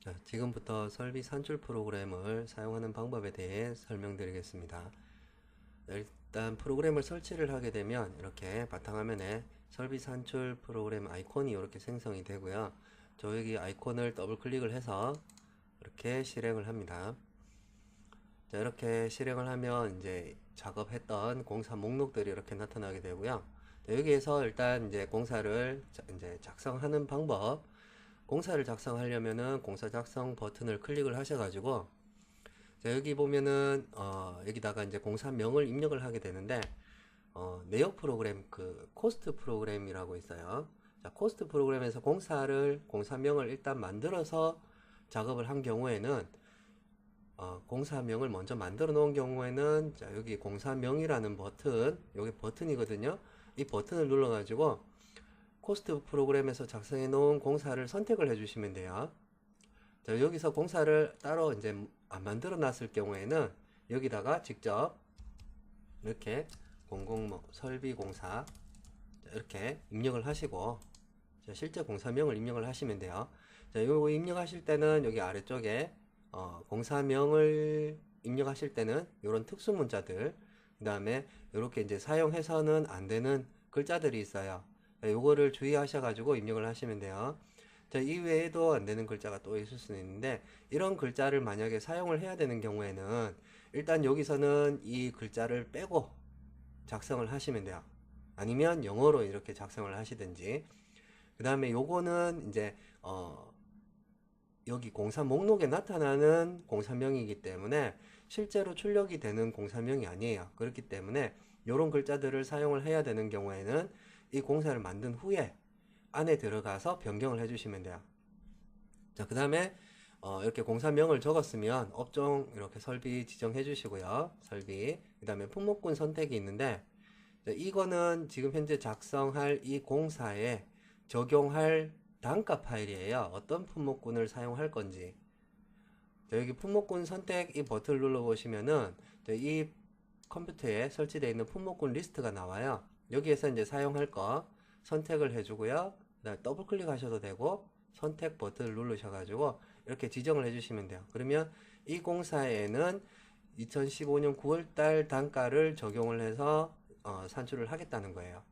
자, 지금부터 설비 산출 프로그램을 사용하는 방법에 대해 설명드리겠습니다. 일단 프로그램을 설치를 하게 되면 이렇게 바탕화면에 설비 산출 프로그램 아이콘이 이렇게 생성이 되고요. 저 여기 아이콘을 더블 클릭을 해서 이렇게 실행을 합니다. 자, 이렇게 실행을 하면 이제 작업했던 공사 목록들이 이렇게 나타나게 되고요. 자, 여기에서 일단 이제 공사를 이제 작성하는 방법, 공사를 작성하려면은 공사 작성 버튼을 클릭을 하셔가지고, 자, 여기 보면은 여기다가 이제 공사명을 입력을 하게 되는데, 내역 프로그램 그 코스트 프로그램이라고 있어요. 자, 코스트 프로그램에서 공사명을 일단 만들어서 작업을 한 경우에는, 공사명을 먼저 만들어 놓은 경우에는, 자, 여기 공사명이라는 버튼, 여기 버튼이거든요. 이 버튼을 눌러 가지고 코스트 프로그램에서 작성해 놓은 공사를 선택을 해 주시면 돼요. 자, 여기서 공사를 따로 이제 안 만들어 놨을 경우에는 여기다가 직접 이렇게 설비 공사 이렇게 입력을 하시고, 자, 실제 공사명을 입력을 하시면 돼요. 자, 요거 입력하실 때는 여기 아래쪽에 공사명을 입력하실 때는 이런 특수 문자들, 그 다음에 이렇게 이제 사용해서는 안 되는 글자들이 있어요. 요거를 주의하셔가지고 입력을 하시면 돼요. 자, 이 외에도 안 되는 글자가 또 있을 수는 있는데, 이런 글자를 만약에 사용을 해야 되는 경우에는 일단 여기서는 이 글자를 빼고 작성을 하시면 돼요. 아니면 영어로 이렇게 작성을 하시든지. 그 다음에 요거는 이제 여기 공사 목록에 나타나는 공사명이기 때문에 실제로 출력이 되는 공사명이 아니에요. 그렇기 때문에 이런 글자들을 사용을 해야 되는 경우에는 이 공사를 만든 후에 안에 들어가서 변경을 해주시면 돼요. 자, 그 다음에 이렇게 공사명을 적었으면 업종 이렇게 설비 지정해 주시고요. 설비. 그 다음에 품목군 선택이 있는데, 자, 이거는 지금 현재 작성할 이 공사에 적용할 단가 파일이에요. 어떤 품목군을 사용할 건지. 자, 여기 품목군 선택 이 버튼을 눌러 보시면은 이 컴퓨터에 설치되어 있는 품목군 리스트가 나와요. 여기에서 이제 사용할 거 선택을 해주고요. 그다음에 더블 클릭하셔도 되고 선택 버튼을 누르셔가지고 이렇게 지정을 해주시면 돼요. 그러면 이 공사에는 2015년 9월달 단가를 적용을 해서 산출을 하겠다는 거예요.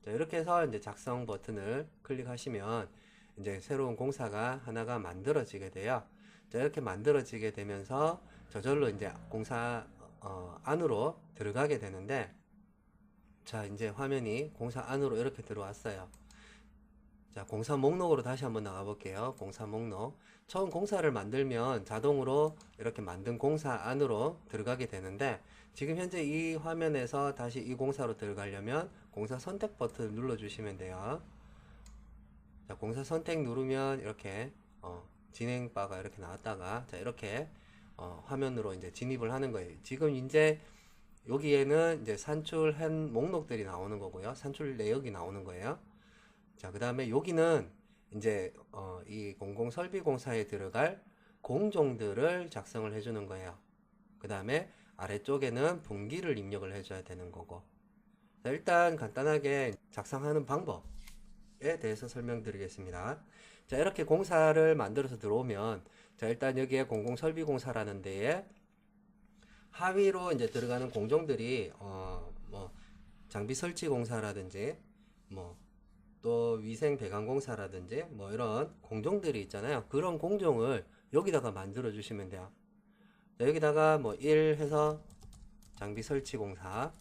자, 이렇게 해서 이제 작성 버튼을 클릭하시면 이제 새로운 공사가 하나가 만들어지게 돼요. 자, 이렇게 만들어지게 되면서 저절로 이제 공사 안으로 들어가게 되는데, 자, 이제 화면이 공사 안으로 이렇게 들어왔어요. 자, 공사 목록으로 다시 한번 나가 볼게요. 공사 목록. 처음 공사를 만들면 자동으로 이렇게 만든 공사 안으로 들어가게 되는데, 지금 현재 이 화면에서 다시 이 공사로 들어가려면 공사 선택 버튼 눌러 주시면 돼요. 자, 공사 선택 누르면 이렇게 진행 바가 이렇게 나왔다가, 자, 이렇게 화면으로 이제 진입을 하는 거예요. 지금 이제 여기에는 이제 산출한 목록들이 나오는 거고요. 산출 내역이 나오는 거예요. 자, 그 다음에 여기는 이제 이 공공설비공사에 들어갈 공종들을 작성을 해주는 거예요. 그 다음에 아래쪽에는 분기를 입력을 해줘야 되는 거고. 자, 일단 간단하게 작성하는 방법에 대해서 설명드리겠습니다. 자, 이렇게 공사를 만들어서 들어오면, 자, 일단 여기에 공공설비공사라는 데에 하위로 이제 들어가는 공종들이 뭐 장비 설치 공사라든지 뭐 또 위생 배관 공사라든지 뭐 이런 공종들이 있잖아요. 그런 공종을 여기다가 만들어 주시면 돼요. 자, 여기다가 뭐 1 해서 장비 설치 공사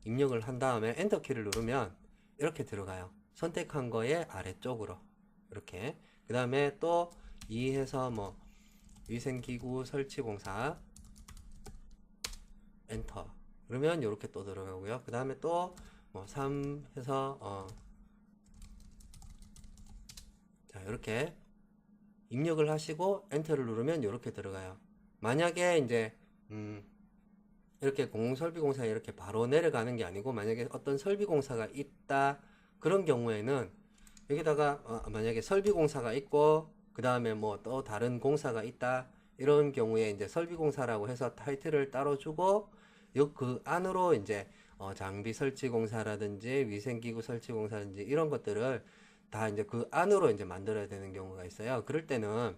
입력을 한 다음에 엔터 키를 누르면 이렇게 들어가요. 선택한 거에 아래쪽으로 이렇게. 그 다음에 또 2 해서 뭐 위생기구 설치 공사 엔터. 그러면 이렇게 또 들어가고요. 그 다음에 또 뭐 3 해서 자, 이렇게 입력을 하시고 엔터를 누르면 이렇게 들어가요. 만약에 이제 이렇게 공공설비공사에 이렇게 바로 내려가는 게 아니고, 만약에 어떤 설비공사가 있다 그런 경우에는 여기다가 만약에 설비공사가 있고 그 다음에 뭐 또 다른 공사가 있다 이런 경우에 이제 설비공사라고 해서 타이틀을 따로 주고 그 안으로 이제 장비 설치 공사라든지 위생기구 설치 공사라든지 이런 것들을 다 이제 그 안으로 이제 만들어야 되는 경우가 있어요. 그럴 때는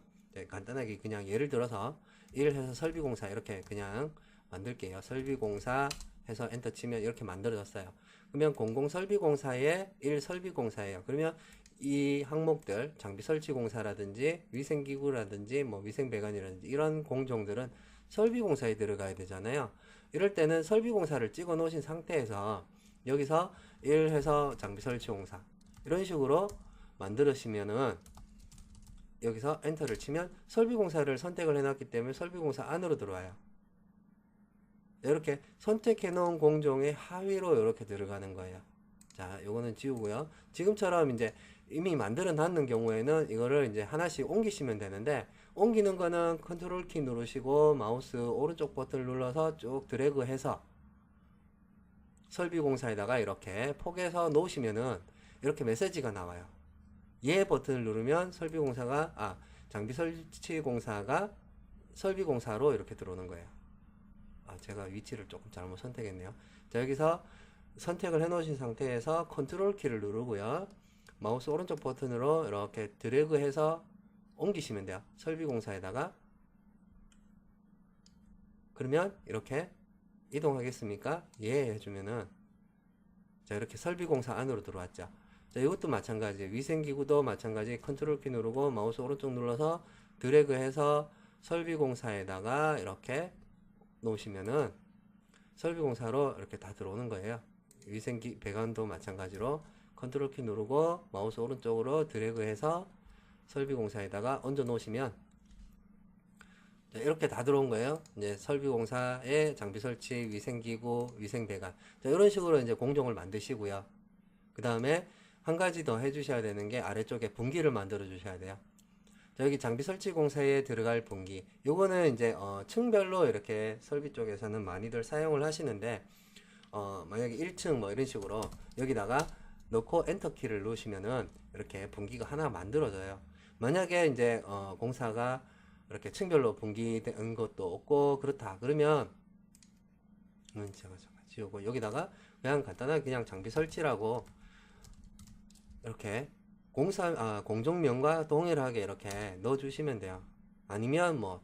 간단하게 그냥 예를 들어서 1 해서 설비공사 이렇게 그냥 만들게요. 설비공사 해서 엔터 치면 이렇게 만들어졌어요. 그러면 공공설비공사의 1 설비공사예요. 그러면 이 항목들 장비설치공사라든지 위생기구라든지 뭐 위생배관이라든지 이런 공종들은 설비공사에 들어가야 되잖아요. 이럴 때는 설비공사를 찍어 놓으신 상태에서 여기서 1 해서 장비설치공사 이런 식으로 만들으시면은 여기서 엔터를 치면 설비공사를 선택을 해놨기 때문에 설비공사 안으로 들어와요. 이렇게 선택해 놓은 공종의 하위로 이렇게 들어가는 거예요. 자, 요거는 지우고요. 지금처럼 이제 이미 만들어 놨는 경우에는 이거를 이제 하나씩 옮기시면 되는데, 옮기는 거는 컨트롤 키 누르시고 마우스 오른쪽 버튼을 눌러서 쭉 드래그 해서 설비공사에다가 이렇게 포개서 놓으시면은 이렇게 메시지가 나와요. 얘 버튼을 누르면 장비설치공사가 설비공사로 이렇게 들어오는 거예요. 제가 위치를 조금 잘못 선택했네요. 자, 여기서 선택을 해 놓으신 상태에서 컨트롤 키를 누르고요. 마우스 오른쪽 버튼으로 이렇게 드래그 해서 옮기시면 돼요. 설비공사에다가. 그러면 이렇게 이동하겠습니까? 예 해주면은, 자, 이렇게 설비공사 안으로 들어왔죠. 자, 이것도 마찬가지. 위생기구도 마찬가지. 컨트롤 키 누르고 마우스 오른쪽 눌러서 드래그 해서 설비공사에다가 이렇게 놓으시면은 설비공사로 이렇게 다 들어오는 거예요. 위생기 배관도 마찬가지로 컨트롤 키 누르고 마우스 오른쪽으로 드래그 해서 설비공사에다가 얹어 놓으시면 이렇게 다 들어온 거예요. 이제 설비공사의 장비 설치, 위생기구, 위생배관. 자, 이런 식으로 이제 공종을 만드시고요. 그 다음에 한 가지 더 해주셔야 되는 게 아래쪽에 분기를 만들어 주셔야 돼요. 자, 여기 장비 설치 공사에 들어갈 분기. 요거는 이제 층별로 이렇게 설비 쪽에서는 많이들 사용을 하시는데, 만약에 1층 뭐 이런 식으로 여기다가 넣고 엔터 키를 누르시면은 이렇게 분기가 하나 만들어져요. 만약에 이제 공사가 이렇게 층별로 분기된 것도 없고 그렇다 그러면 제가 잠깐 지우고 여기다가 그냥 간단하게 그냥 장비 설치라고 이렇게 공종명과 동일하게 이렇게 넣어 주시면 돼요. 아니면 뭐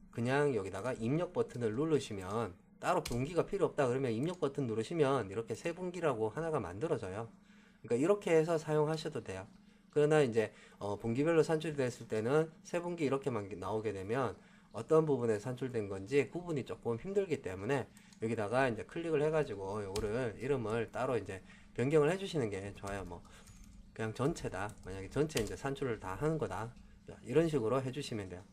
그냥 여기다가 입력 버튼을 누르시면, 따로 분기가 필요 없다 그러면 입력 버튼 누르시면 이렇게 세 분기라고 하나가 만들어져요. 그러니까 이렇게 해서 사용하셔도 돼요. 그러나 이제 분기별로 산출이 됐을 때는 세 분기 이렇게만 나오게 되면 어떤 부분에 산출된 건지 구분이 조금 힘들기 때문에 여기다가 이제 클릭을 해가지고 요거를 이름을 따로 이제 변경을 해주시는 게 좋아요. 뭐 그냥 전체다. 만약에 전체 이제 산출을 다 하는 거다. 이런 식으로 해주시면 돼요.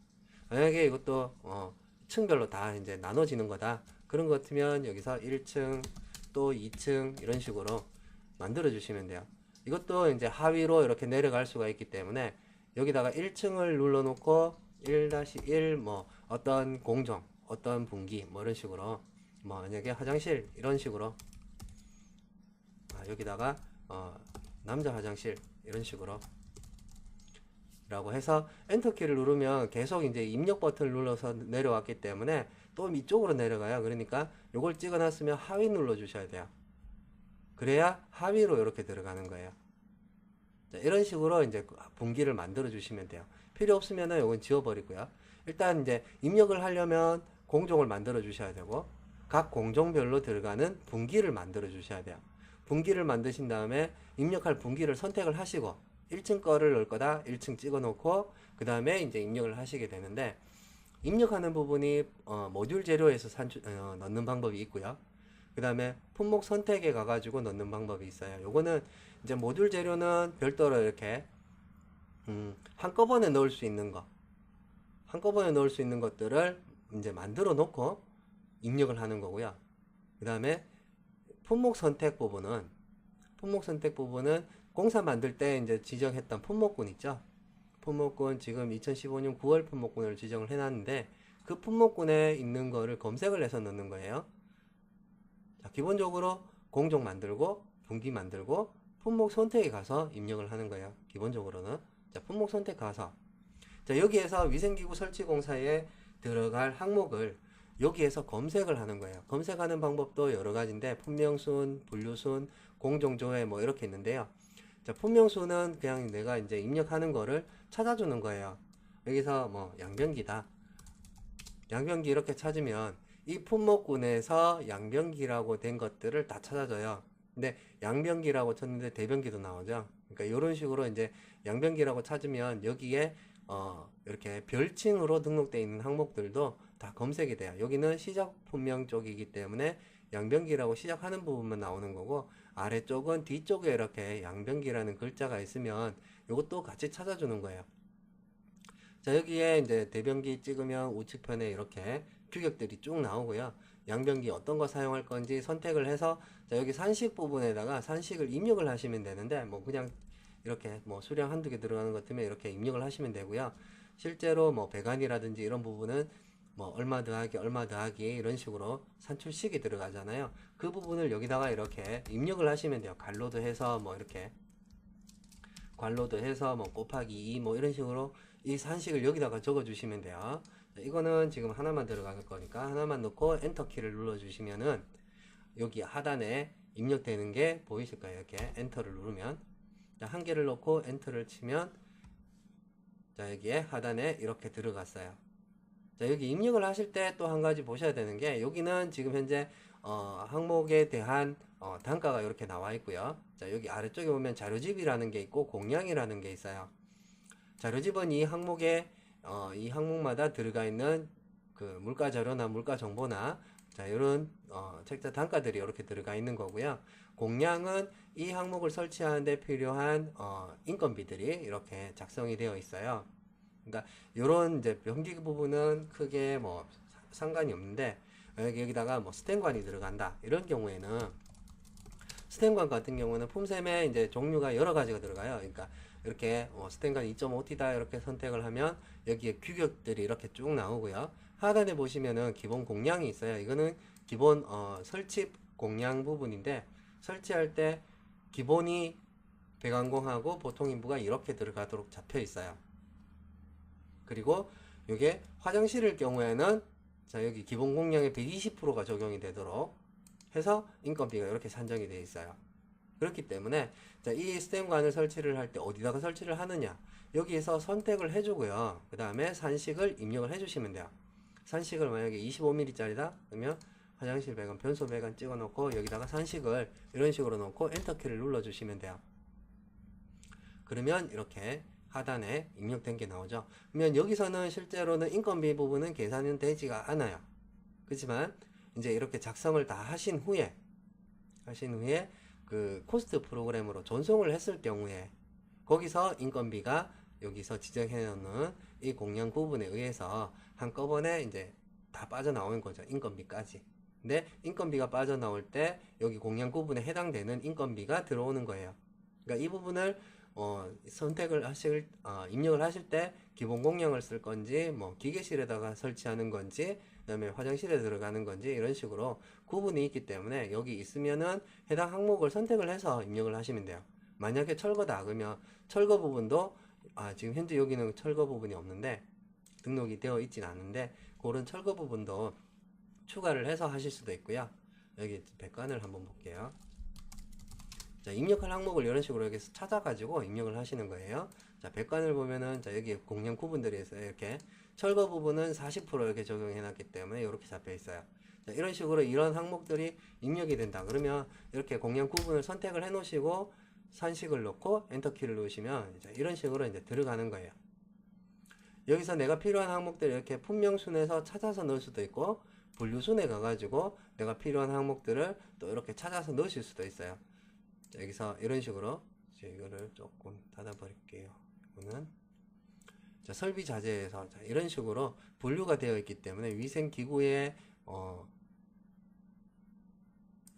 만약에 이것도 층별로 다 이제 나눠지는 거다. 그런 것 같으면 여기서 1층 또 2층 이런 식으로 만들어 주시면 돼요. 이것도 이제 하위로 이렇게 내려갈 수가 있기 때문에 여기다가 1층을 눌러 놓고 1-1 뭐 어떤 공정, 어떤 분기 뭐 이런 식으로, 뭐 만약에 화장실 이런 식으로 여기다가 남자 화장실 이런 식으로 라고 해서 엔터키를 누르면 계속 이제 입력 버튼을 눌러서 내려왔기 때문에 또 이쪽으로 내려가요. 그러니까 요걸 찍어 놨으면 하위 눌러 주셔야 돼요. 그래야 하위로 이렇게 들어가는 거예요. 자, 이런 식으로 이제 분기를 만들어 주시면 돼요. 필요 없으면은 요건 지워버리고요. 일단 이제 입력을 하려면 공종을 만들어 주셔야 되고, 각 공종별로 들어가는 분기를 만들어 주셔야 돼요. 분기를 만드신 다음에 입력할 분기를 선택을 하시고 1층 거를 넣을 거다 1층 찍어 놓고 그 다음에 이제 입력을 하시게 되는데, 입력하는 부분이 모듈 재료에서 넣는 방법이 있고요. 그 다음에 품목 선택에 가가지고 넣는 방법이 있어요. 요거는 이제 모듈 재료는 별도로 이렇게 한꺼번에 넣을 수 있는 거, 한꺼번에 넣을 수 있는 것들을 이제 만들어 놓고 입력을 하는 거고요. 그 다음에 품목 선택 부분은 공사 만들 때 이제 지정했던 품목군 있죠. 품목군 지금 2015년 9월 품목군을 지정을 해놨는데 그 품목군에 있는 거를 검색을 해서 넣는 거예요. 자, 기본적으로 공종 만들고 분기 만들고 품목 선택에 가서 입력을 하는 거예요. 기본적으로는. 자, 품목 선택 가서, 자, 여기에서 위생기구 설치 공사에 들어갈 항목을 여기에서 검색을 하는 거예요. 검색하는 방법도 여러 가지인데 품명순, 분류순, 공종조회 뭐 이렇게 있는데요. 자, 품명수는 그냥 내가 이제 입력하는 거를 찾아주는 거예요. 여기서 뭐 양변기다. 양변기 이렇게 찾으면 이 품목군에서 양변기라고 된 것들을 다 찾아줘요. 근데 양변기라고 쳤는데 대변기도 나오죠. 그러니까 이런 식으로 이제 양변기라고 찾으면 여기에 이렇게 별칭으로 등록되어 있는 항목들도 다 검색이 돼요. 여기는 시작품명 쪽이기 때문에 양변기라고 시작하는 부분만 나오는 거고, 아래쪽은 뒤쪽에 이렇게 양변기라는 글자가 있으면 이것도 같이 찾아주는 거예요. 자, 여기에 이제 대변기 찍으면 우측편에 이렇게 규격들이 쭉 나오고요. 양변기 어떤 거 사용할 건지 선택을 해서, 자, 여기 산식 부분에다가 산식을 입력을 하시면 되는데, 뭐 그냥 이렇게 뭐 수량 한두 개 들어가는 것 같으면 이렇게 입력을 하시면 되고요. 실제로 뭐 배관이라든지 이런 부분은 뭐 얼마 더하기 이런 식으로 산출식이 들어가잖아요. 그 부분을 여기다가 이렇게 입력을 하시면 돼요. 괄로도 해서 뭐 이렇게 괄로도 해서 뭐 곱하기 2 뭐 이런 식으로 이 산식을 여기다가 적어 주시면 돼요. 이거는 지금 하나만 들어갈 거니까 하나만 넣고 엔터 키를 눌러 주시면은 여기 하단에 입력되는 게 보이실 거예요. 이렇게 엔터를 누르면, 자, 한 개를 넣고 엔터를 치면, 자, 여기에 하단에 이렇게 들어갔어요. 자, 여기 입력을 하실 때 또 한 가지 보셔야 되는 게, 여기는 지금 현재 항목에 대한 단가가 이렇게 나와 있고요. 자, 여기 아래쪽에 보면 자료집이라는 게 있고 공량이라는 게 있어요. 자료집은 이 항목에 이 항목마다 들어가 있는 그 물가 자료나 물가 정보나, 자, 이런 책자 단가들이 이렇게 들어가 있는 거고요. 공량은 이 항목을 설치하는데 필요한 인건비들이 이렇게 작성이 되어 있어요. 그러니까 이런 이제 변기 부분은 크게 뭐 상관이 없는데, 여기다가 뭐 스텐관이 들어간다 이런 경우에는, 스텐관 같은 경우는 품셈에 이제 종류가 여러 가지가 들어가요. 그러니까 이렇게 스텐관 2.5T다 이렇게 선택을 하면 여기에 규격들이 이렇게 쭉 나오고요. 하단에 보시면은 기본 공량이 있어요. 이거는 기본 설치 공량 부분인데, 설치할 때 기본이 100항공하고 보통 인부가 이렇게 들어가도록 잡혀 있어요. 그리고 이게 화장실일 경우에는, 자, 여기 기본 공량의 120%가 적용이 되도록 해서 인건비가 이렇게 산정이 되어 있어요. 그렇기 때문에, 자, 이 스템관을 설치를 할 때 어디다가 설치를 하느냐, 여기에서 선택을 해주고요. 그 다음에 산식을 입력을 해주시면 돼요. 산식을 만약에 25mm짜리다 그러면 화장실 배관, 변소 배관 찍어 놓고 여기다가 산식을 이런 식으로 놓고 엔터키를 눌러 주시면 돼요. 그러면 이렇게 하단에 입력된 게 나오죠. 그러면 여기서는 실제로는 인건비 부분은 계산은 되지가 않아요. 그렇지만 이제 이렇게 작성을 다 하신 후에 그 코스트 프로그램으로 전송을 했을 경우에 거기서 인건비가 여기서 지정해 놓는 이 공량 부분에 의해서 한꺼번에 이제 다 빠져나오는 거죠. 인건비까지. 근데 인건비가 빠져나올 때 여기 공량 부분에 해당되는 인건비가 들어오는 거예요. 그러니까 이 부분을 선택을 입력을 하실 때 기본 공량을 쓸 건지, 뭐 기계실에다가 설치하는 건지, 그 다음에 화장실에 들어가는 건지 이런 식으로 구분이 있기 때문에 여기 있으면은 해당 항목을 선택을 해서 입력을 하시면 돼요. 만약에 철거다 그러면 철거 부분도, 지금 현재 여기는 철거 부분이 없는데 등록이 되어 있진 않은데, 그런 철거 부분도 추가를 해서 하실 수도 있고요. 여기 백관을 한번 볼게요. 자, 입력할 항목을 이런 식으로 여기서 찾아가지고 입력을 하시는 거예요. 자, 백관을 보면은, 자, 여기 공량 구분들이 있어요. 이렇게 철거 부분은 40% 이렇게 적용해 놨기 때문에 이렇게 잡혀 있어요. 자, 이런 식으로 이런 항목들이 입력이 된다 그러면 이렇게 공량 구분을 선택을 해 놓으시고 산식을 넣고 엔터키를 누르시면 이제 이런 식으로 이제 들어가는 거예요. 여기서 내가 필요한 항목들 이렇게 품명순에서 찾아서 넣을 수도 있고, 분류순에 가가지고 내가 필요한 항목들을 또 이렇게 찾아서 넣으실 수도 있어요. 자, 여기서 이런 식으로 이거를 조금 닫아 버릴게요. 이거는 자, 설비 자재에서, 자, 이런 식으로 분류가 되어 있기 때문에 위생기구에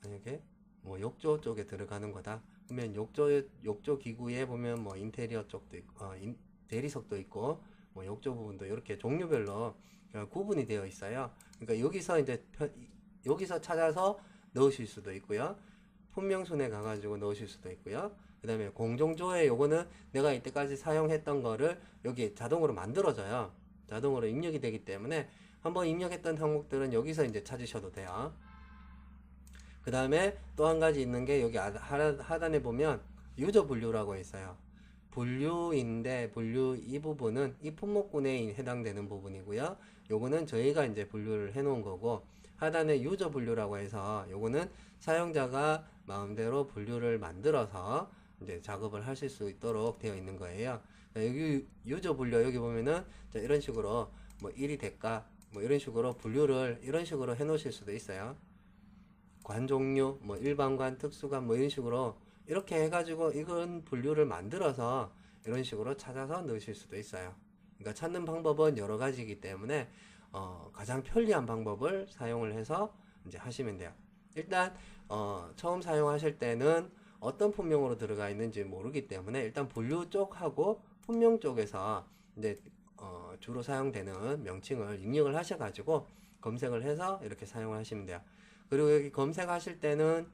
만약에 뭐 욕조 쪽에 들어가는 거다 그러면 욕조 기구에 보면 뭐 인테리어 쪽도 있고 대리석도 있고 뭐 욕조 부분도 이렇게 종류별로 구분이 되어 있어요. 그러니까 여기서 이제 여기서 찾아서 넣으실 수도 있고요. 품명순에 가가지고 넣으실 수도 있고요. 그 다음에 공정조회, 요거는 내가 이때까지 사용했던 거를 여기 자동으로 만들어져요. 자동으로 입력이 되기 때문에 한번 입력했던 항목들은 여기서 이제 찾으셔도 돼요. 그 다음에 또 한 가지 있는 게 여기 하단에 보면 유저 분류라고 있어요. 분류인데 분류 이 부분은 이 품목군에 해당되는 부분이고요. 요거는 저희가 이제 분류를 해 놓은 거고, 하단에 유저 분류라고 해서 요거는 사용자가 마음대로 분류를 만들어서 이제 작업을 하실 수 있도록 되어 있는 거예요. 여기 유저 분류 여기 보면은 이런 식으로 뭐 1이 대가 뭐 이런 식으로 분류를 이런 식으로 해 놓으실 수도 있어요. 관 종류 뭐 일반관 특수관 뭐 이런 식으로 이렇게 해가지고 이건 분류를 만들어서 이런 식으로 찾아서 넣으실 수도 있어요. 그러니까 찾는 방법은 여러 가지이기 때문에 가장 편리한 방법을 사용을 해서 이제 하시면 돼요. 일단 처음 사용하실 때는 어떤 품명으로 들어가 있는지 모르기 때문에 일단 분류 쪽하고 품명 쪽에서 이제 주로 사용되는 명칭을 입력을 하셔가지고 검색을 해서 이렇게 사용을 하시면 돼요. 그리고 여기 검색하실 때는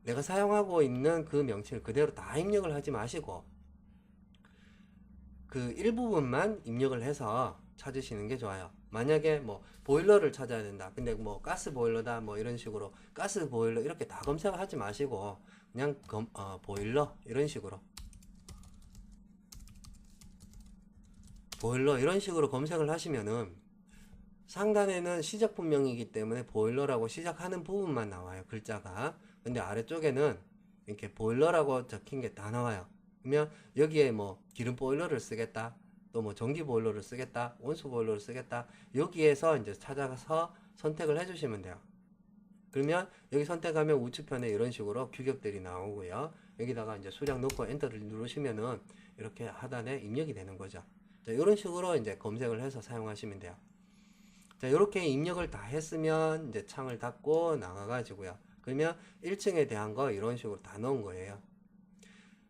내가 사용하고 있는 그 명칭을 그대로 다 입력을 하지 마시고 그 일부분만 입력을 해서 찾으시는 게 좋아요. 만약에 뭐 보일러를 찾아야 된다. 근데 뭐 가스 보일러다 뭐 이런 식으로 가스 보일러 이렇게 다 검색을 하지 마시고 그냥 보일러 이런 식으로 보일러 이런 식으로 검색을 하시면은 상단에는 시작분명이기 때문에 보일러라고 시작하는 부분만 나와요. 글자가. 근데 아래쪽에는 이렇게 보일러라고 적힌 게 다 나와요. 그러면 여기에 뭐 기름 보일러를 쓰겠다. 또 뭐 전기 보일러를 쓰겠다. 온수 보일러를 쓰겠다. 여기에서 이제 찾아가서 선택을 해주시면 돼요. 그러면 여기 선택하면 우측편에 이런 식으로 규격들이 나오고요. 여기다가 이제 수량 넣고 엔터를 누르시면은 이렇게 하단에 입력이 되는 거죠. 자, 이런 식으로 이제 검색을 해서 사용하시면 돼요. 자, 이렇게 입력을 다 했으면 이제 창을 닫고 나가가지고요. 그러면 1층에 대한 거 이런 식으로 다 넣은 거예요.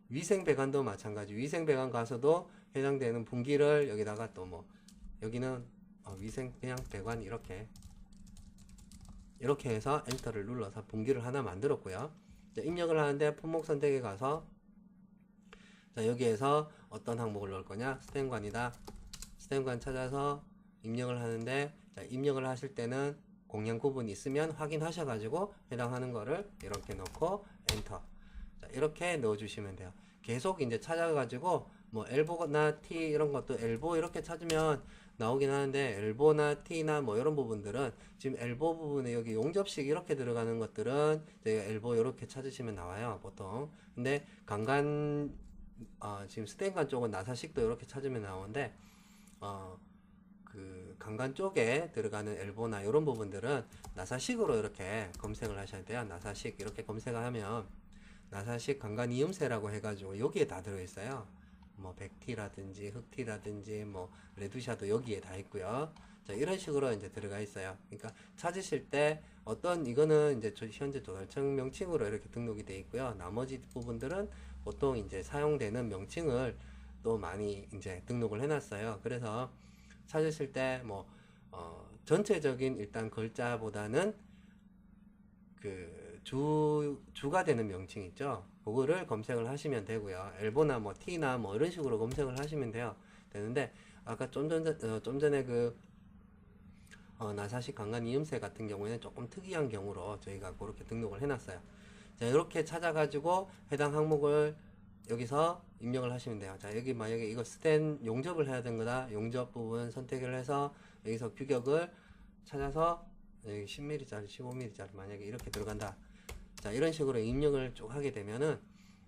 위생 배관도 마찬가지. 위생 배관 가서도 해당되는 분기를 여기다가 또 뭐 여기는 위생 그냥 배관 이렇게 해서 엔터를 눌러서 분기를 하나 만들었고요. 자, 입력을 하는데 품목 선택에 가서 자, 여기에서 어떤 항목을 넣을 거냐? 스템관이다. 스템관 찾아서 입력을 하는데 자, 입력을 하실 때는 공량 구분이 있으면 확인하셔가지고 해당하는 거를 이렇게 넣고 엔터. 자, 이렇게 넣어주시면 돼요. 계속 이제 찾아가지고 뭐 엘보나 T 이런 것도 엘보 이렇게 찾으면 나오긴 하는데 엘보나 T나 뭐 이런 부분들은 지금 엘보 부분에 여기 용접식 이렇게 들어가는 것들은 저희가 엘보 이렇게 찾으시면 나와요 보통. 근데 강간 지금 스텐간 쪽은 나사식도 이렇게 찾으면 나오는데 그 강간 쪽에 들어가는 엘보나 이런 부분들은 나사식으로 이렇게 검색을 하셔야 돼요. 나사식 이렇게 검색을 하면 나사식 강간 이음새라고 해가지고 여기에 다 들어있어요. 뭐 백티라든지 흑티라든지 뭐 레드샤도 여기에 다 있고요. 자, 이런 식으로 이제 들어가 있어요. 그러니까 찾으실 때 어떤 이거는 이제 현재 조달청 명칭으로 이렇게 등록이 되어 있고요. 나머지 부분들은 보통 이제 사용되는 명칭을 또 많이 이제 등록을 해놨어요. 그래서 찾으실 때 뭐 전체적인 일단 글자보다는 그 주가 되는 명칭 있죠. 그거를 검색을 하시면 되고요. 엘보나 뭐 T나 뭐 이런 식으로 검색을 하시면 되는데 아까 좀 전에 그 나사식 강간 이음새 같은 경우에는 조금 특이한 경우로 저희가 그렇게 등록을 해놨어요. 자, 이렇게 찾아가지고 해당 항목을 여기서 입력을 하시면 돼요. 자, 여기 만약에 이거 스텐 용접을 해야 되는 거다. 용접 부분 선택을 해서 여기서 규격을 찾아서 여기 10mm짜리, 15mm짜리 만약에 이렇게 들어간다. 자, 이런 식으로 입력을 쭉 하게 되면은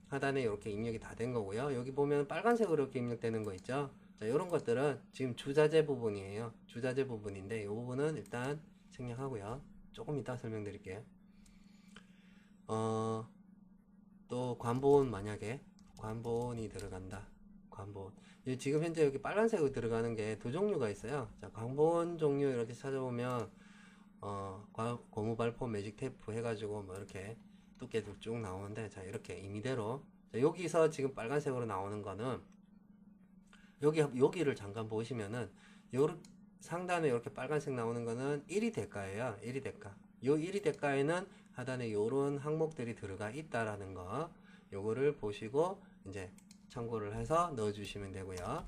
하단에 이렇게 입력이 다 된 거고요. 여기 보면 빨간색으로 이렇게 입력되는 거 있죠. 자, 이런 것들은 지금 주자재 부분이에요. 주자재 부분인데 이 부분은 일단 생략하고요. 조금 이따 설명드릴게요. 또 관본 만약에 관본이 들어간다. 관본. 지금 현재 여기 빨간색으로 들어가는 게 두 종류가 있어요. 자, 관본 종류 이렇게 찾아보면 고무 발포 매직 테이프 해가지고 뭐 이렇게 두께들 쭉 나오는데 자, 이렇게 임의대로 자, 여기서 지금 빨간색으로 나오는 거는 여기를 잠깐 보시면은 요 상단에 이렇게 빨간색 나오는 거는 1위 대가예요. 1위 대가. 요 1위 대가에는 하단에 요런 항목들이 들어가 있다라는 거 요거를 보시고 이제 참고를 해서 넣어 주시면 되고요.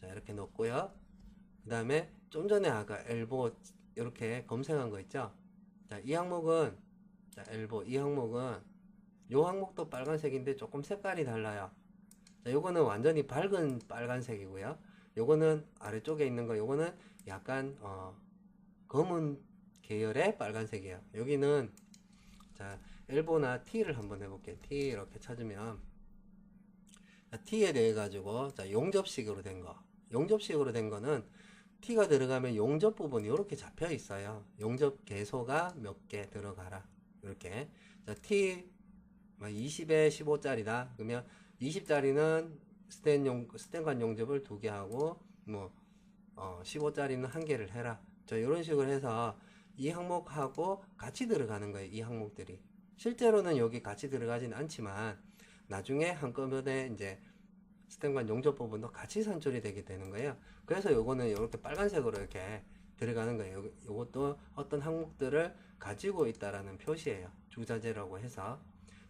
자, 이렇게 넣고요. 그 다음에 좀 전에 아까 엘보 이렇게 검색한 거 있죠. 자, 이 항목은 자, 엘보 이 항목은 요 항목도 빨간색인데 조금 색깔이 달라요. 자, 요거는 완전히 밝은 빨간색이고요. 요거는 아래쪽에 있는 거, 요거는 약간 검은 계열의 빨간색이에요. 여기는 자 엘보나 T를 한번 해볼게요. T 이렇게 찾으면 자, T에 대해 가지고 자 용접식으로 된 거, 용접식으로 된 거는 T가 들어가면 용접 부분이 이렇게 잡혀 있어요. 용접 개소가 몇 개 들어가라. 이렇게. 자, T 20에 15짜리다. 그러면 20짜리는 스텐관 용접을 2개 하고, 15짜리는 1개를 해라. 자, 이런 식으로 해서 이 항목하고 같이 들어가는 거예요. 이 항목들이. 실제로는 여기 같이 들어가진 않지만, 나중에 한꺼번에 이제 스텐관 용접 부분도 같이 산출이 되게 되는 거예요. 그래서 요거는 이렇게 빨간색으로 이렇게 들어가는 거예요. 요것도 어떤 항목들을 가지고 있다라는 표시예요. 주자재라고 해서.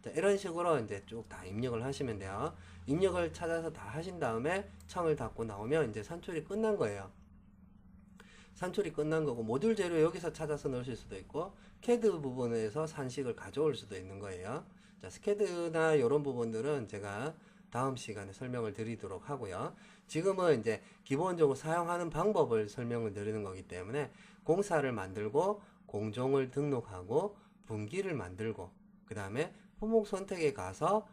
자, 이런 식으로 이제 쭉 다 입력을 하시면 돼요. 입력을 찾아서 다 하신 다음에 창을 닫고 나오면 이제 산출이 끝난 거예요. 산출이 끝난 거고, 모듈 재료 여기서 찾아서 넣으실 수도 있고, CAD 부분에서 산식을 가져올 수도 있는 거예요. 자, 스캐드나 이런 부분들은 제가 다음 시간에 설명을 드리도록 하고요. 지금은 이제 기본적으로 사용하는 방법을 설명을 드리는 거기 때문에 공사를 만들고 공종을 등록하고 분기를 만들고 그 다음에 품목 선택에 가서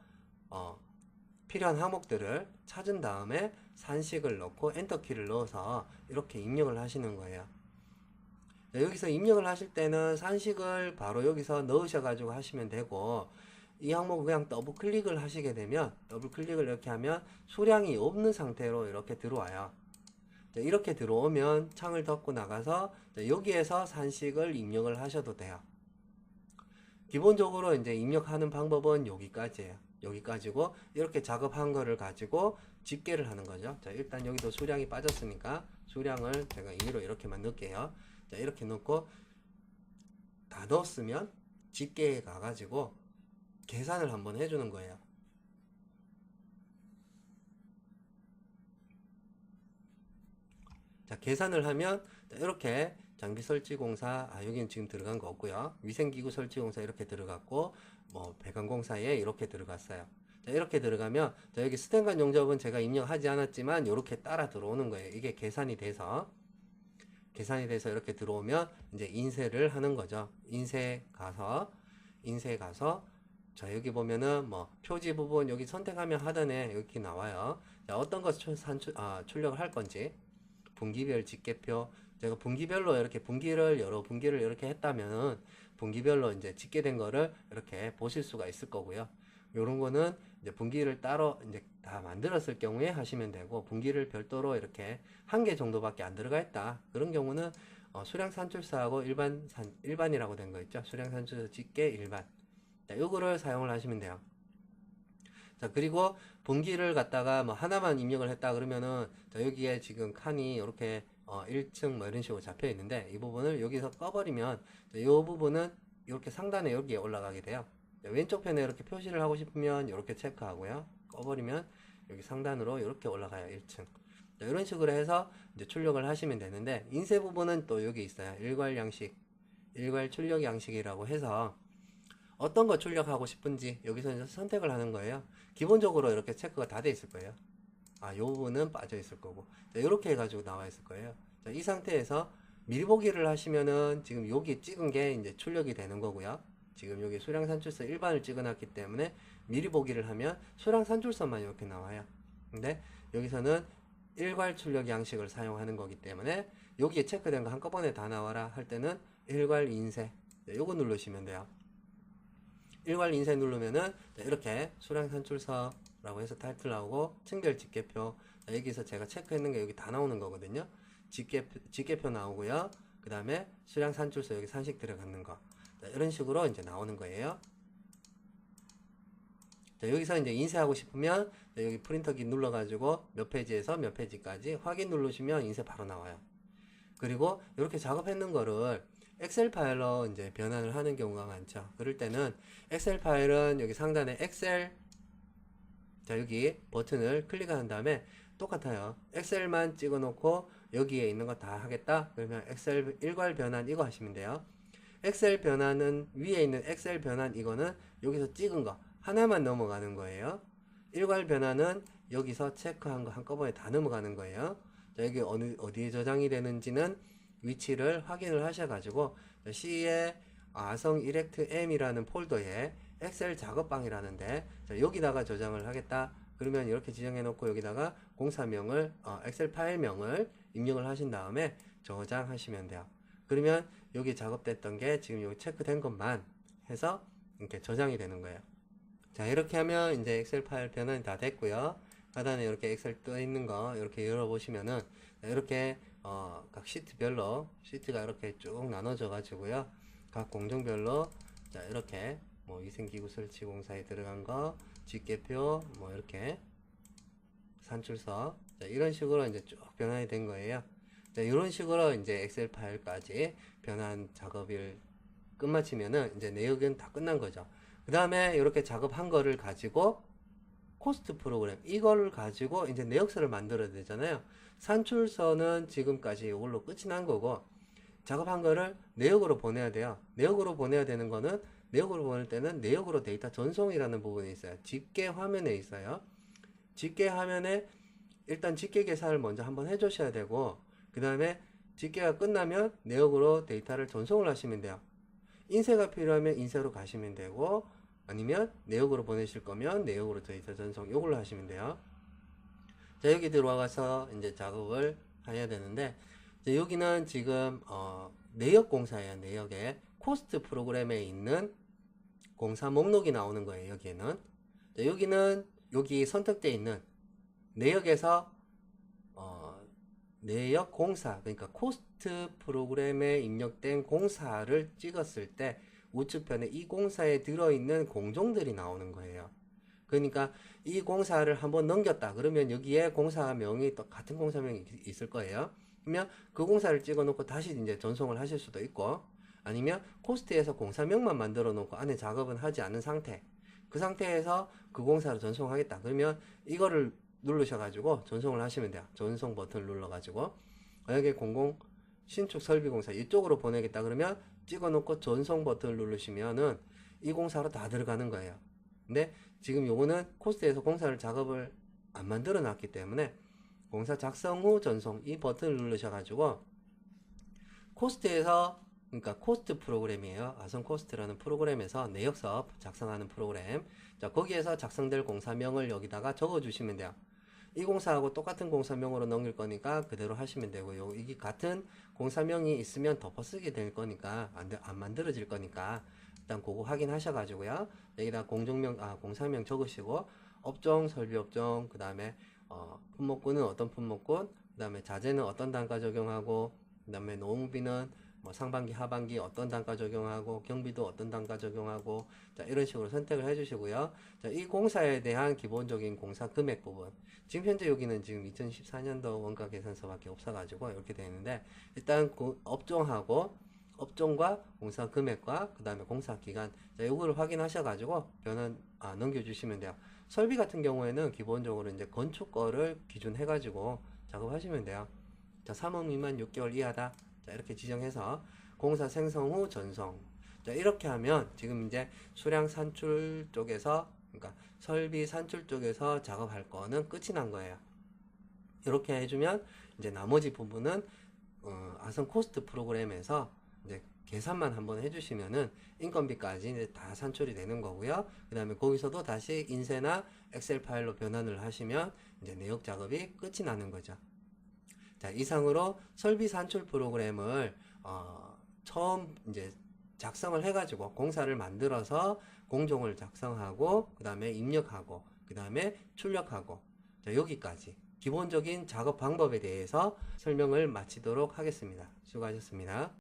필요한 항목들을 찾은 다음에 산식을 넣고 엔터키를 넣어서 이렇게 입력을 하시는 거예요. 여기서 입력을 하실 때는 산식을 바로 여기서 넣으셔 가지고 하시면 되고, 이 항목을 그냥 더블 클릭을 하시게 되면, 더블 클릭을 이렇게 하면 수량이 없는 상태로 이렇게 들어와요. 이렇게 들어오면 창을 닫고 나가서 여기에서 산식을 입력을 하셔도 돼요. 기본적으로 이제 입력하는 방법은 여기까지예요. 여기까지고, 이렇게 작업한 거를 가지고 집계를 하는 거죠. 자, 일단 여기도 수량이 빠졌으니까 수량을 제가 2로 이렇게만 넣을게요. 자, 이렇게 넣고 다 넣었으면 집계에 가가지고 계산을 한번 해주는 거예요. 자, 계산을 하면 이렇게 장비 설치 공사, 여기는 지금 들어간 거 없고요. 위생기구 설치 공사 이렇게 들어갔고, 배관 공사에 이렇게 들어갔어요. 자, 이렇게 들어가면, 자, 여기 스텐관 용접은 제가 입력하지 않았지만, 이렇게 따라 들어오는 거예요. 이게 계산이 돼서 이렇게 들어오면, 이제 인쇄를 하는 거죠. 인쇄 가서, 자, 여기 보면은, 표지 부분, 여기 선택하면 하단에 이렇게 나와요. 자, 어떤 것을 출력을 할 건지, 분기별 집계표, 제가 분기별로 이렇게 여러 분기를 이렇게 했다면은, 분기별로 이제 집계된 거를 이렇게 보실 수가 있을 거고요. 요런 거는 이제 분기를 따로 이제 다 만들었을 경우에 하시면 되고, 분기를 별도로 이렇게 1개 정도밖에 안 들어가 있다. 그런 경우는 수량 산출사하고 일반이라고 된 거 있죠. 수량 산출사 집계 일반. 자, 요거를 사용을 하시면 돼요. 자, 그리고 분기를 갖다가 하나만 입력을 했다 그러면은, 자, 여기에 지금 칸이 이렇게 1층 이런 식으로 잡혀 있는데, 이 부분을 여기서 꺼버리면, 자, 이 부분은 이렇게 상단에 여기에 올라가게 돼요. 자, 왼쪽 편에 이렇게 표시를 하고 싶으면 이렇게 체크하고요. 꺼버리면 여기 상단으로 이렇게 올라가요. 1층. 자, 이런 식으로 해서 이제 출력을 하시면 되는데, 인쇄 부분은 또 여기 있어요. 일괄 양식, 일괄 출력 양식이라고 해서 어떤 거 출력하고 싶은지 여기서 이제 선택을 하는 거예요. 기본적으로 이렇게 체크가 다 돼 있을 거예요. 요 부분은 빠져 있을 거고. 자, 이렇게 해가지고 나와 있을 거예요. 자, 이 상태에서 미리 보기를 하시면은 지금 여기 찍은 게 이제 출력이 되는 거고요. 지금 여기 수량 산출서 일반을 찍어놨기 때문에 미리 보기를 하면 수량 산출서만 이렇게 나와요. 근데 여기서는 일괄 출력 양식을 사용하는 거기 때문에 여기에 체크된 거 한꺼번에 다 나와라 할 때는 일괄 인쇄. 네, 요거 누르시면 돼요. 일괄 인쇄 누르면은 이렇게 수량 산출서라고 해서 타이틀 나오고 층별 집계표, 여기서 제가 체크했는 게 여기 다 나오는 거거든요. 집계표 나오고요. 그 다음에 수량 산출서 여기 산식 들어가는 거, 자, 이런 식으로 이제 나오는 거예요. 자, 여기서 이제 인쇄하고 싶으면 여기 프린터기 눌러가지고 몇 페이지에서 몇 페이지까지 확인 누르시면 인쇄 바로 나와요. 그리고 이렇게 작업했는 거를 엑셀 파일로 이제 변환을 하는 경우가 많죠. 그럴 때는 엑셀 파일은 여기 상단에 엑셀, 자, 여기 버튼을 클릭한 다음에 똑같아요. 엑셀만 찍어 놓고 여기에 있는 거 다 하겠다 그러면 엑셀 일괄 변환 이거 하시면 돼요. 엑셀 변환은 위에 있는 엑셀 변환 이거는 여기서 찍은 거 하나만 넘어가는 거예요. 일괄 변환은 여기서 체크한 거 한꺼번에 다 넘어가는 거예요. 자, 여기 어디에 저장이 되는지는 위치를 확인을 하셔가지고 C의 아성 이렉트 M이라는 폴더에 엑셀 작업방이라는데, 자, 여기다가 저장을 하겠다. 그러면 이렇게 지정해 놓고 여기다가 공사명을 엑셀 파일명을 입력을 하신 다음에 저장하시면 돼요. 그러면 여기 작업됐던 게 지금 여기 체크된 것만 해서 이렇게 저장이 되는 거예요. 자, 이렇게 하면 이제 엑셀 파일 변환이 다 됐고요. 하단에 이렇게 엑셀 떠 있는 거 이렇게 열어보시면은 이렇게 각 시트별로 시트가 이렇게 쭉 나눠져 가지고요. 각 공정별로 자, 이렇게 뭐 위생기구 설치 공사에 들어간 거, 집계표, 뭐 이렇게 산출서, 자, 이런 식으로 이제 쭉 변환이 된 거예요. 자, 이런 식으로 이제 엑셀 파일까지 변환 작업을 끝마치면은 이제 내역은 다 끝난 거죠. 그 다음에 이렇게 작업한 거를 가지고 코스트 프로그램 이거를 가지고 이제 내역서를 만들어야 되잖아요. 산출서는 지금까지 이걸로 끝이 난 거고, 작업한 거를 내역으로 보내야 돼요. 내역으로 보내야 되는 거는, 내역으로 보낼 때는 내역으로 데이터 전송이라는 부분이 있어요. 집계 화면에 있어요. 집계 화면에 일단 집계 계산을 먼저 한번 해 주셔야 되고, 그 다음에 집계가 끝나면 내역으로 데이터를 전송을 하시면 돼요. 인쇄가 필요하면 인쇄로 가시면 되고, 아니면 내역으로 보내실 거면 내역으로 데이터 전송 요걸로 하시면 돼요. 자, 여기 들어와서 이제 작업을 해야 되는데, 자, 여기는 지금 내역 공사예요. 내역에 코스트 프로그램에 있는 공사 목록이 나오는 거예요. 여기에는. 자, 여기는 여기 선택되어 있는 내역에서 내역 공사, 그러니까 코스트 프로그램에 입력된 공사를 찍었을 때 우측편에 이 공사에 들어있는 공종들이 나오는 거예요. 그러니까 이 공사를 한번 넘겼다 그러면 여기에 공사명이 또 같은 공사명이 있을 거예요. 그러면 그 공사를 찍어 놓고 다시 이제 전송을 하실 수도 있고, 아니면 코스트에서 공사명만 만들어 놓고 안에 작업은 하지 않은 상태, 그 상태에서 그 공사를 전송하겠다 그러면 이거를 누르셔가지고 전송을 하시면 돼요. 전송 버튼을 눌러가지고, 만약에 공공 신축 설비 공사 이쪽으로 보내겠다 그러면 찍어 놓고 전송 버튼을 누르시면은 이 공사로 다 들어가는 거예요. 근데 지금 요거는 코스트에서 공사를 작업을 안 만들어 놨기 때문에 공사 작성 후 전송 이 버튼을 누르셔가지고 코스트에서, 그러니까 코스트 프로그램이에요. 아성 코스트라는 프로그램에서 내역서 작성하는 프로그램. 자, 거기에서 작성될 공사명을 여기다가 적어 주시면 돼요. 이 공사하고 똑같은 공사명으로 넘길 거니까 그대로 하시면 되고요. 이게 같은 공사명이 있으면 덮어쓰게 될 거니까 안 만들어질 거니까 일단 그거 확인하셔가지고요. 여기다 공사명 적으시고, 업종 설비업종, 그 다음에 품목군은 어떤 품목군, 그 다음에 자재는 어떤 단가 적용하고, 그 다음에 노무비는 뭐 상반기 하반기 어떤 단가 적용하고, 경비도 어떤 단가 적용하고, 자, 이런 식으로 선택을 해 주시고요. 자, 이 공사에 대한 기본적인 공사 금액 부분, 지금 현재 여기는 지금 2014년도 원가 계산서밖에 없어가지고 이렇게 되어 있는데, 일단 그 업종과 공사 금액과 그 다음에 공사 기간, 자, 요거를 확인하셔가지고 변환 넘겨주시면 돼요. 설비 같은 경우에는 기본적으로 이제 건축 거를 기준 해가지고 작업하시면 돼요. 자, 3억 미만 6개월 이하다. 자, 이렇게 지정해서 공사 생성 후 전송. 자, 이렇게 하면 지금 이제 수량 산출 쪽에서, 그러니까 설비 산출 쪽에서 작업할 거는 끝이 난 거예요. 이렇게 해주면 이제 나머지 부분은 아성 코스트 프로그램에서 이제 계산만 한번 해주시면은 인건비까지 이제 다 산출이 되는 거고요. 그 다음에 거기서도 다시 인쇄나 엑셀 파일로 변환을 하시면 이제 내역 작업이 끝이 나는 거죠. 자, 이상으로 설비 산출 프로그램을 처음 이제 작성을 해가지고 공사를 만들어서 공종을 작성하고, 그 다음에 입력하고, 그 다음에 출력하고, 자, 여기까지 기본적인 작업 방법에 대해서 설명을 마치도록 하겠습니다. 수고하셨습니다.